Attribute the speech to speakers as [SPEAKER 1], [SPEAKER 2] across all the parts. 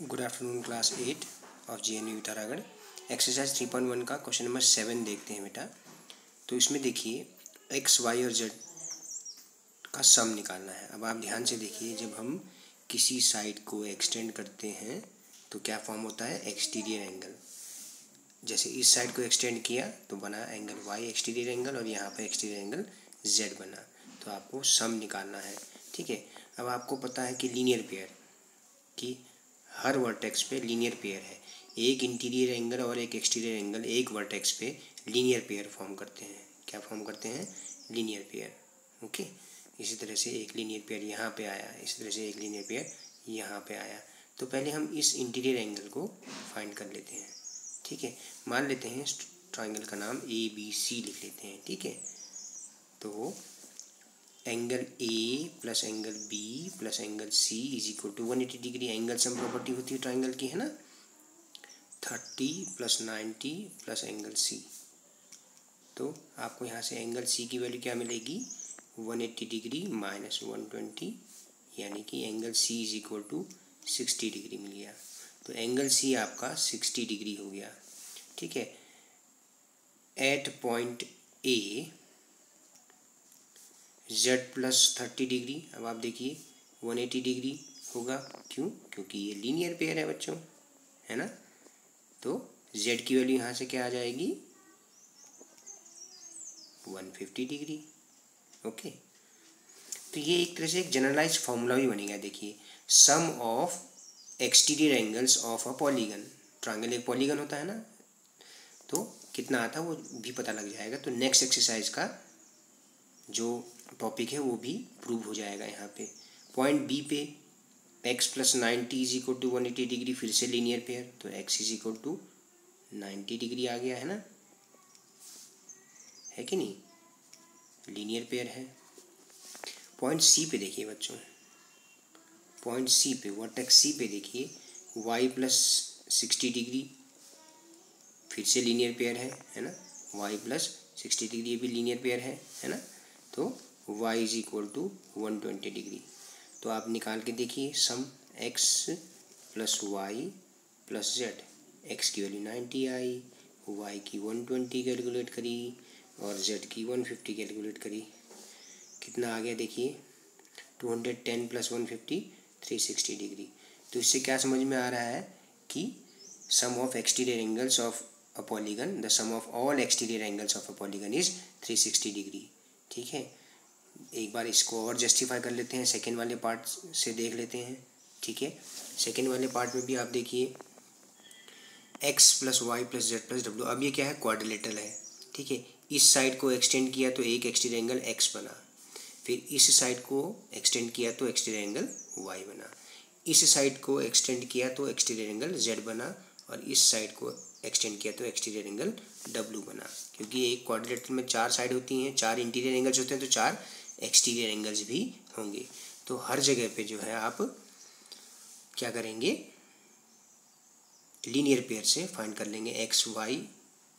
[SPEAKER 1] Good afternoon class 8 of JNU विटारागढ़। Exercise 3.1 का question number 7 देखते हैं बेटा। तो इसमें देखिए एक्स वाई और जेड का सम निकालना है। अब आप ध्यान से देखिए, जब हम किसी साइड को एक्सटेंड करते हैं तो क्या फॉर्म होता है, एक्सटीरियर एंगल। जैसे इस साइड को एक्सटेंड किया तो बना एंगल वाई एक्सटीरियर एंगल, और यहाँ पर एक्सटीरियर एंगल जेड बना। तो आपको सम निकालना है, ठीक है। अब आपको पता है कि लीनियर पेयर कि हर वर्टेक्स पे लीनियर पेयर है। एक इंटीरियर एंगल और एक एक्सटीरियर एंगल एक वर्टेक्स पे लीनियर पेयर फॉर्म करते हैं। क्या फॉर्म करते हैं, लीनियर पेयर। ओके, इसी तरह से एक लीनियर पेयर यहाँ पे आया, इसी तरह से एक लीनियर पेयर यहाँ पे आया। तो पहले हम इस इंटीरियर एंगल को फाइंड कर लेते हैं, ठीक है। मान लेते हैं ट्राइंगल का नाम ABC लिख लेते हैं, ठीक है। तो angle A plus angle B plus angle C is equal to 180 degree. Angle sum property होती है ट्राइंगल की, है ना। 30 प्लस 90 प्लस एंगल C। तो आपको यहाँ से एंगल C की वैल्यू क्या मिलेगी, 180 डिग्री माइनस 120, यानी कि angle C is equal to 60 degree मिल गया। तो एंगल C आपका 60 डिग्री हो गया, ठीक है। At point A Z plus 30 degree. अब आप देखिए 180 डिग्री होगा, क्यों, क्योंकि ये लीनियर पेयर है बच्चों, है ना। तो Z की वैल्यू यहाँ से क्या आ जाएगी, 150 डिग्री। ओके, तो ये एक तरह से एक जनरलाइज फॉर्मूला भी बनेगा। देखिए, sum of exterior angles of a polygon. Triangle एक पॉलीगन होता है ना, तो कितना आता है वो भी पता लग जाएगा। तो नेक्स्ट एक्सरसाइज का जो टॉपिक है वो भी प्रूव हो जाएगा यहाँ पे। पॉइंट B पे x plus 90 is equal to 180 degree, फिर से लीनियर पेयर, तो x is equal to 90 degree आ गया, है ना, है कि नहीं, लीनियर पेयर है। पॉइंट C पे देखिए बच्चों, पॉइंट C पे वर्टेक्स C पे देखिए y प्लस 60 डिग्री, फिर से लीनियर पेयर है ना। y प्लस 60 डिग्री ये भी लीनियर पेयर है ना। तो y is equal to 120 degree. तो आप निकाल के देखिए sum x plus y plus z. x की वैल्यू 90 आई, y की 120 कैलकुलेट करी और z की 150 कैलकुलेट करी। कितना आ गया देखिए, 210 प्लस 150 360 डिग्री। तो इससे क्या समझ में आ रहा है कि sum of exterior angles of a polygon, the sum of all exterior angles of a polygon is 360 degree, ठीक है। एक बार इसको और जस्टिफाई कर लेते हैं, सेकेंड वाले पार्ट से देख लेते हैं, ठीक है। सेकेंड वाले पार्ट में भी आप देखिए x plus y plus z plus डब्ल्यू। अब ये क्या है, क्वाड्रिलेटरल है, ठीक है। इस साइड को एक्सटेंड किया तो एक एक्सटीरियर एंगल x बना, फिर इस साइड को एक्सटेंड किया तो एक्सटीरियर एंगल y बना, इस साइड को एक्सटेंड किया तो एक्सटीरियर एंगल z बना, और इस साइड को एक्सटेंड किया तो एक्सटीरियर एंगल w बना। क्योंकि एक क्वाड्रिलेटरल में 4 साइड होती हैं, 4 इंटीरियर एंगल्स होते हैं, तो 4 एक्सटीरियर एंगल्स भी होंगे। तो हर जगह पे जो है आप क्या करेंगे, लीनियर पेयर से फाइंड कर लेंगे एक्स वाई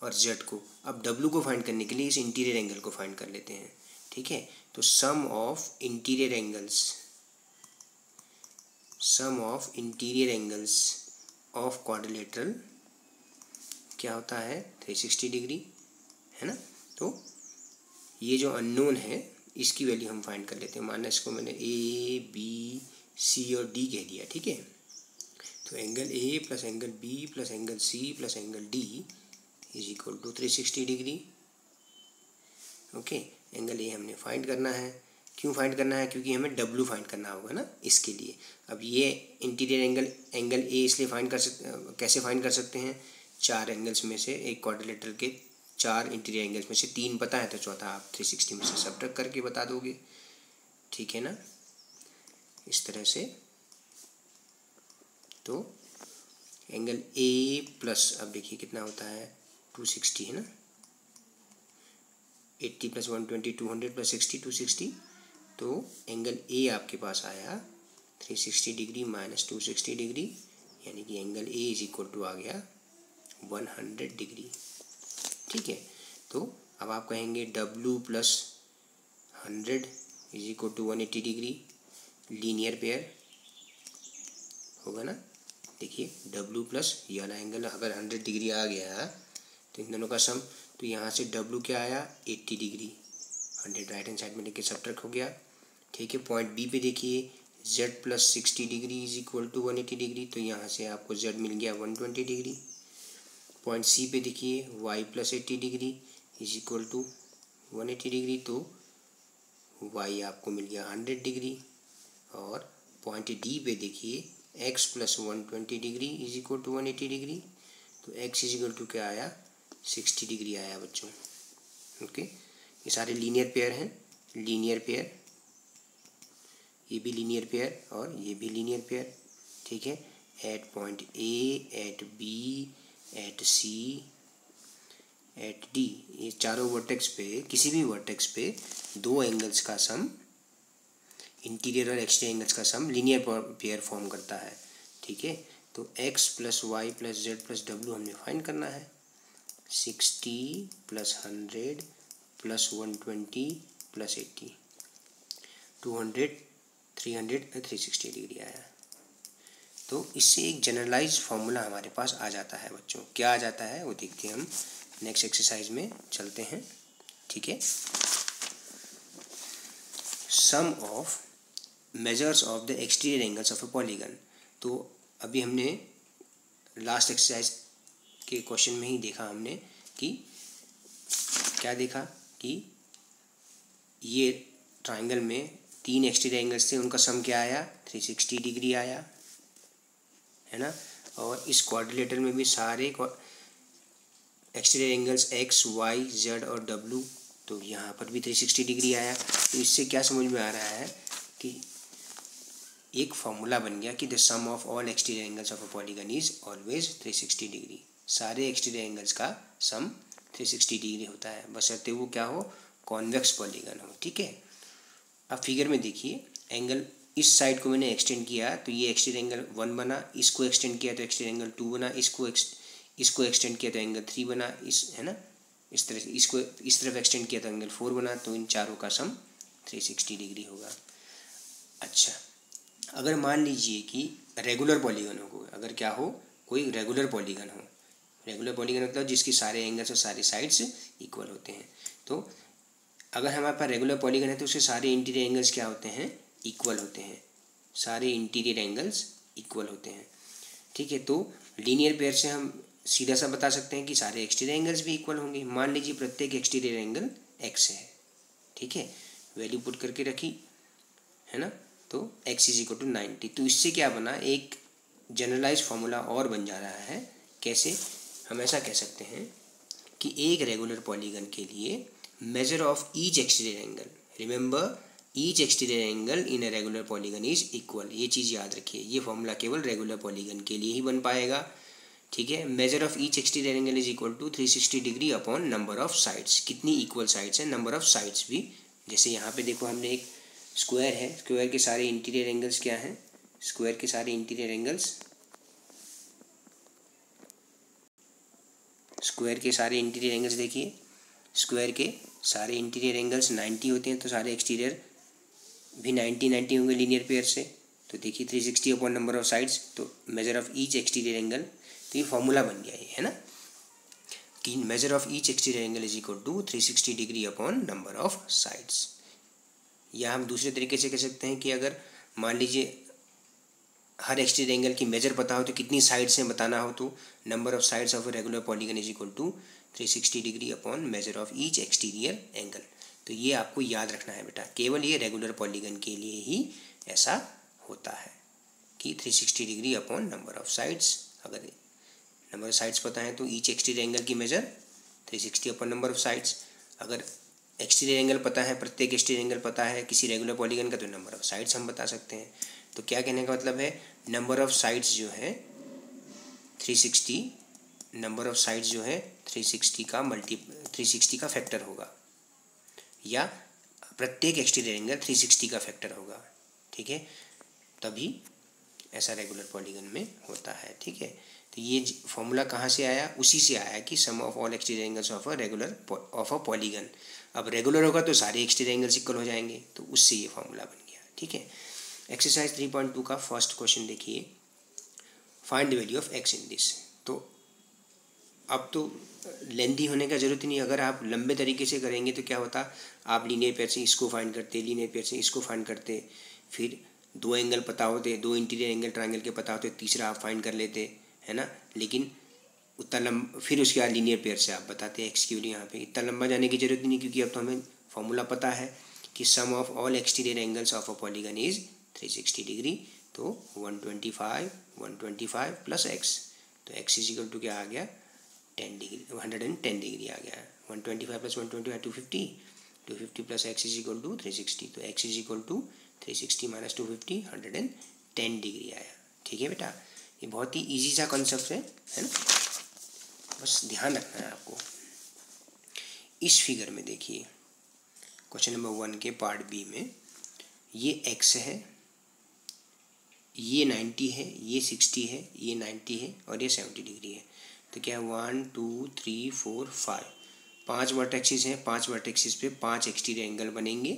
[SPEAKER 1] और जेड को। अब डब्ल्यू को फाइंड करने के लिए इस इंटीरियर एंगल को फाइंड कर लेते हैं, ठीक है। तो sum of interior angles of quadrilateral क्या होता है, 360 डिग्री, है ना। तो ये जो अननोन है इसकी वैल्यू हम फाइंड कर लेते हैं। माना इसको मैंने A B C और D कह दिया, ठीक है। तो angle A plus angle B plus angle C plus angle D is equal to 360 degree. Okay, angle A हमने फाइंड करना है। क्यों फाइंड करना है, क्योंकि हमें W फाइंड करना होगा ना इसके लिए। अब ये इंटीरियर एंगल A इसलिए कैसे फाइंड कर सकते हैं, 4 एंगल्स में से, एक क्वाड्रिलेटरल के 4 इंटीरियर एंगल्स में से 3 पता है, तो चौथा आप 360 में से सब्ट्रैक्ट करके बता दोगे, ठीक है ना, इस तरह से। तो एंगल A प्लस, अब देखिए कितना होता है, 260 है ना, 80 प्लस 120 200 प्लस 60 260। तो एंगल A आपके पास आया 360 डिग्री माइनस 260 डिग्री, यानी कि angle A is equal to आ गया 100 डिग्री, ठीक है। तो अब आप कहेंगे W plus 100 is equal to 180 degree, linear pair होगा ना। देखिए W प्लस ये वाला एंगल अगर 100 डिग्री आ गया तो इन दोनों का सम, तो यहाँ से W क्या आया 80 डिग्री, 100 राइट हैंड साइड में लेके सब्ट्रैक्ट हो गया। ठीक है, पॉइंट बी पे देखिए Z plus 60 degree is equal to 180 degree, तो यहाँ से आपको Z मिल गया 120 डिग्री। पॉइंट सी पे देखिए Y plus 80 degree is equal to 180 degree, तो Y आपको मिल गया 100 डिग्री। और पॉइंट डी पे देखिए x plus 120 degree is equal to 180 degree, तो x इज इक्वल टू क्या आया 60 डिग्री आया बच्चों। ओके, ये सारे लीनियर पेयर हैं, लीनियर पेयर, ये भी लीनियर पेयर और ये भी लीनियर पेयर। ठीक है, at point A, at B, at C, at D, ये चारों वर्टेक्स पे, किसी भी वर्टेक्स पे दो एंगल्स का सम, इंटीरियर और एक्सटीरियर एंगल्स का सम लीनियर पेयर फॉर्म करता है। ठीक है, तो x plus y plus z plus डब्ल्यू हमने फाइंड करना है। 60 प्लस 100 प्लस 120 प्लस 80, 200, 300, 360 डिग्री आया। तो इससे एक जनरलाइज फॉर्मूला हमारे पास आ जाता है बच्चों। क्या आ जाता है वो देखते हैं हम, नेक्स्ट एक्सरसाइज में चलते हैं। ठीक है, sum of measures of the exterior angles of a polygon. तो अभी हमने लास्ट एक्सरसाइज के क्वेश्चन में ही देखा हमने कि क्या देखा कि ये ट्राइंगल में 3 एक्सटीरियर एंगल्स थे, उनका सम क्या आया 360 डिग्री आया, है ना। और इस क्वाड्रिलेटरल में भी सारे exterior angles x, y, z और w, तो यहाँ पर भी 360 डिग्री आया। तो इससे क्या समझ में आ रहा है कि एक फॉर्मूला बन गया कि the sum of all exterior angles of a polygon is always 360 degree. सारे एक्सटीरियर एंगल्स का सम 360 डिग्री होता है, बशर्ते वो क्या हो, कॉन्वेक्स पॉलीगन हो। ठीक है, अब फिगर में देखिए एंगल इस साइड को मैंने एक्सटेंड किया तो ये एक्सटीरियर एंगल 1 बना, इसको एक्सटेंड किया तो एक्सटीरियर एंगल 2 बना, इसको एक्सटेंड किया तो एंगल 3 बना, इस है ना, इस तरह से इसको इस तरफ एक्सटेंड किया तो एंगल 4 बना, तो इन चारों का सम 360 डिग्री होगा। अच्छा, अगर मान लीजिए कि रेगुलर पॉलीगन हो, अगर क्या हो, कोई रेगुलर पॉलीगन हो, रेगुलर पॉलीगन मतलब जिसके सारे एंगल्स और सारे साइड्स इक्वल होते हैं। तो अगर हमारे पास रेगुलर पॉलीगन है तो उसके सारे इंटीरियर एंगल्स क्या होते हैं, इक्वल होते हैं, सारे इंटीरियर एंगल्स इक्वल होते हैं। ठीक है, तो लीनियर पेयर से हम सीधा सा बता सकते हैं कि सारे एक्सटीरियर एंगल्स भी इक्वल होंगे। मान लीजिए प्रत्येक एक्सटीरियर एंगल x है। ठीक है, वैल्यू पुट करके रखी, है ना, तो x इज इक्वल टू 90। तो इससे क्या बना, एक जनरलाइज फार्मूला और बन जा रहा है। कैसे, हम ऐसा कह सकते हैं कि एक रेगुलर पॉलीगन के लिए major of each exterior angle, remember each exterior angle in A regular polygon is equal, ये चीज़ याद रखिए। ये फॉर्मूला केवल रेगुलर पॉलीगन के लिए ही बन पाएगा। ठीक है, measure of each exterior angle is equal to 360 degree upon number of sides. कितनी इक्वल साइड्स हैं, नंबर ऑफ साइड्स भी। जैसे यहाँ पे देखो हमने एक स्क्वायर है, स्क्वायर के सारे इंटीरियर एंगल्स क्या हैं, स्क्वायर के सारे इंटीरियर एंगल्स, स्क्वायर के सारे इंटीरियर एंगल्स देखिए, स्क्वायर के सारे इंटीरियर एंगल्स 90 होते हैं, तो सारे एक्सटीरियर भी 90 होंगे लीनियर पेयर से। तो देखिए 360 अपॉन नंबर ऑफ साइड्स, तो measure of each exterior angle, तो ये फॉर्मूला बन गया है ना, कि measure of each exterior angle is equal to 360 degree upon number of sides. या हम दूसरे तरीके से कह सकते हैं कि अगर मान लीजिए हर एक्सटीरियर एंगल की मेजर पता हो तो कितनी साइड्स हैं बताना हो, तो number of sides of a regular polygon is equal to 360 degree upon measure of each exterior angle. तो ये आपको याद रखना है बेटा, केवल ये रेगुलर पॉलीगन के लिए ही ऐसा होता है कि 360 degree upon number of sides. अगर नंबर ऑफ साइड्स पता है तो ईच एक्सटीरियर एंगल की measure 360 upon number of sides. अगर एक्सटीरियर एंगल पता है, प्रत्येक एक्सटीरियर एंगल पता है किसी रेगुलर पॉलीगन का, तो नंबर ऑफ साइड्स हम बता सकते हैं। तो क्या कहने का मतलब है, नंबर ऑफ साइड्स जो है 360, नंबर ऑफ साइड्स जो है 360 का फैक्टर होगा, या प्रत्येक एक्सटीरियर एंगल 360 का फैक्टर होगा। ठीक है, तभी ऐसा रेगुलर पॉलीगन में होता है। ठीक है, तो ये फॉर्मूला कहाँ से आया, उसी से आया कि sum of all exterior angles of a polygon. अब रेगुलर होगा तो सारे एक्सटीरियर एंगल्स इक्वल हो जाएंगे, तो उससे ये फॉर्मूला बन गया। ठीक है, एक्सरसाइज 3.2 का फर्स्ट क्वेश्चन देखिए, find the value of x in this. तो अब तो लेंथी होने का ज़रूरत ही नहीं, अगर आप लंबे तरीके से करेंगे तो क्या होता, आप लीनियर पेयर से इसको फाइंड करते, लीनियर पेयर से इसको फाइंड करते, फिर दो एंगल पता होते, दो इंटीरियर एंगल ट्रायंगल के पता होते, तीसरा आप फाइंड कर लेते, है ना। लेकिन उतना लंबा, फिर उसके बाद लीनियर पेयर से आप बताते एक्स की वैल्यू। यहाँ पे इतना लंबा जाने की जरूरत नहीं, क्योंकि अब तो हमें फॉर्मूला पता है कि sum of all exterior angles of a polygon is 360 degree. तो 125 प्लस एक्स, तो एक्स इज इक्वल टू क्या आ गया, 10 डिग्री, 110 डिग्री आ गया। 125 plus 125 250, 250 plus x is equal to 360, तो x is equal to 360 minus 250, 110 degree आया। ठीक है बेटा, ये बहुत ही इजी सा कॉन्सेप्ट है ना, बस ध्यान रखना है आपको। इस फिगर में देखिए, क्वेश्चन नंबर 1 के पार्ट बी में, ये एक्स है, ये 90 है, ये 60 है, ये 90 है और ये 70 डिग्री है। तो क्या 1 2 3 4 5 5 वर्टेक्सिस हैं, 5 वर्टेक्सिस पे 5 एक्सटीरियर एंगल बनेंगे।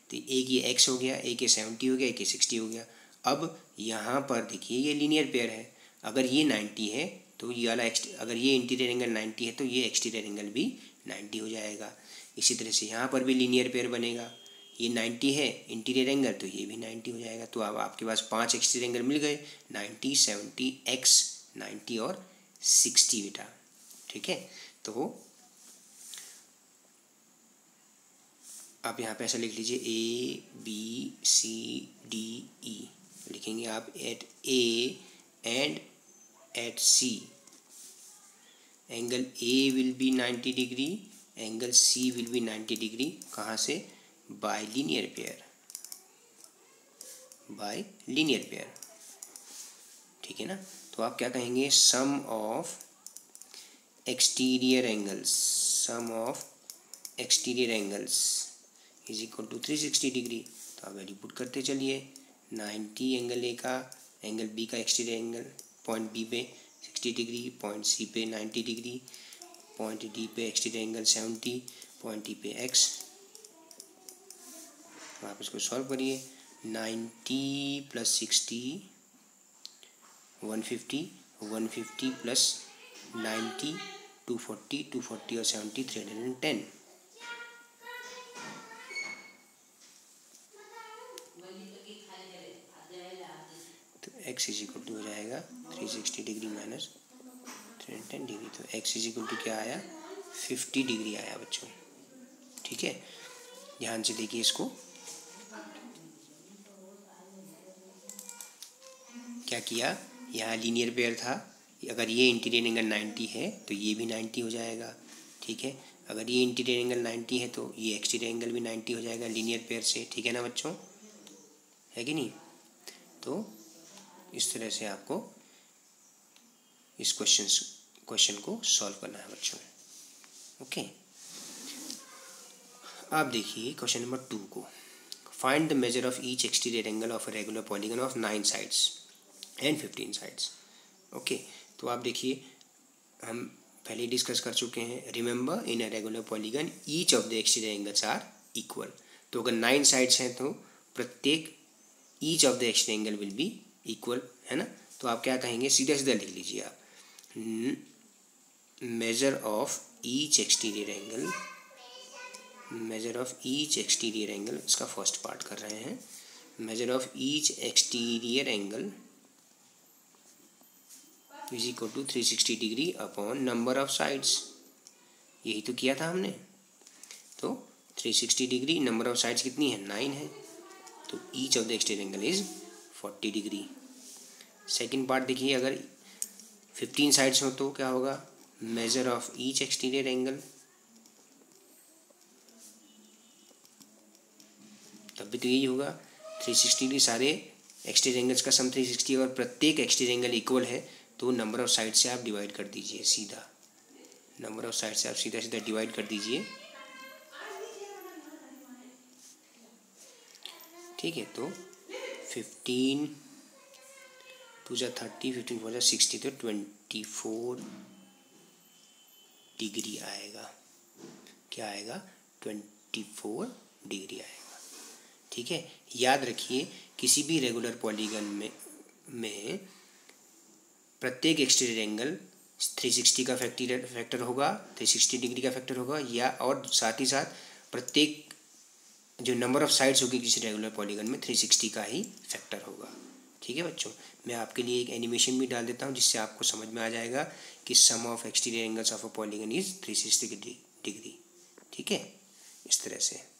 [SPEAKER 1] तो एक ये एक्स हो गया, एक ये 70 हो गया, एक ये 60 हो गया। अब यहाँ पर देखिए ये लीनियर पेयर है, अगर ये 90 है तो ये वाला अगर ये इंटीरियर एंगल 90 है तो ये एक्सटीरियर एंगल भी 90 हो जाएगा। इसी तरह से यहाँ पर भी लीनियर पेयर बनेगा, ये 90 है इंटीरियर एंगल, तो ये भी 90 हो जाएगा। तो अब आपके पास 5 एक्सटीरियर एंगल मिल गए, 90 70 एक्स 90 और 60 बेटा। ठीक है, तो आप यहाँ पे ऐसा लिख लीजिए ABCDE लिखेंगे आप। At A and at C angle A will be 90 degree, angle C will be 90 degree. कहाँ से, by linear pair, by linear pair. ठीक है ना। तो आप क्या कहेंगे, sum of exterior angles, sum of exterior angles is equal to 360 degree. तो आप वैल्यू पुट करते चलिए, 90 एंगल ए का, एंगल बी का एक्सटीरियर एंगल, पॉइंट बी पे 60 डिग्री, पॉइंट सी पे 90 डिग्री, पॉइंट डी पे एक्सटीरियर एंगल 70, पॉइंट ई पे एक्स। आप इसको सॉल्व करिए, 90 प्लस 60 150, 150 प्लस 90 240, 240 और 70 310। तो x इज इक्वल टू हो जाएगा 360 डिग्री माइनस 310 डिग्री। तो x इज इक्वल टू क्या आया, 50 डिग्री आया बच्चों। ठीक है, ध्यान से देखिए इसको, क्या किया, यहाँ लीनियर पेयर था, अगर ये इंटीरियर एंगल 90 है तो ये भी 90 हो जाएगा। ठीक है, अगर ये इंटीरियर एंगल 90 है तो ये एक्सटीरियर एंगल भी 90 हो जाएगा लीनियर पेयर से। ठीक है ना बच्चों, है कि नहीं। तो इस तरह से आपको इस क्वेश्चन को सॉल्व करना है बच्चों। ओके, आप देखिए क्वेश्चन नंबर 2 को, find the measure of each exterior angle of a regular polygon of 9 sides and 15 sides. Okay, तो आप देखिए, हम पहले डिस्कस कर चुके हैं, remember in a regular polygon each of the exterior angles are equal. तो अगर 9 साइड्स हैं तो प्रत्येक each of the exterior angle will be equal, है ना। तो आप क्या कहेंगे, सीधा सीधा लिख लीजिए आप, measure of each exterior angle, measure of each exterior angle, इसका फर्स्ट पार्ट कर रहे हैं, measure of each exterior angle is equal to 360 degree upon number of sides. यही तो किया था हमने। तो 360 डिग्री, नंबर ऑफ साइड्स कितनी है, 9 है, तो each of the exterior angle is 40 degree. Second part देखिए, अगर 15 साइड्स हो तो क्या होगा, major of each exterior angle, तब भी तो यही होगा, 360 डिग्री, सारे एक्सटीरियर एंगल्स का सम 360 और प्रत्येक एक्सटीरियर एंगल इक्वल है, तो नंबर ऑफ साइड से आप डिवाइड कर दीजिए सीधा, नंबर ऑफ साइड से आप सीधा सीधा डिवाइड कर दीजिए। ठीक है, तो 15 2 जा 30, 15 4 जा 60, तो 24 डिग्री आएगा। क्या आएगा, 24 डिग्री आएगा। ठीक है, याद रखिए किसी भी रेगुलर पॉलीगन में प्रत्येक एक्सटीरियर एंगल 360 का फैक्टर होगा, 360 डिग्री का फैक्टर होगा, या और साथ ही साथ प्रत्येक जो नंबर ऑफ साइड्स होगी किसी रेगुलर पॉलीगन में 360 का ही फैक्टर होगा। ठीक है बच्चों, मैं आपके लिए एक एनिमेशन भी डाल देता हूँ जिससे आपको समझ में आ जाएगा कि sum of exterior angles of a polygon is 360 degree. ठीक है, इस तरह से।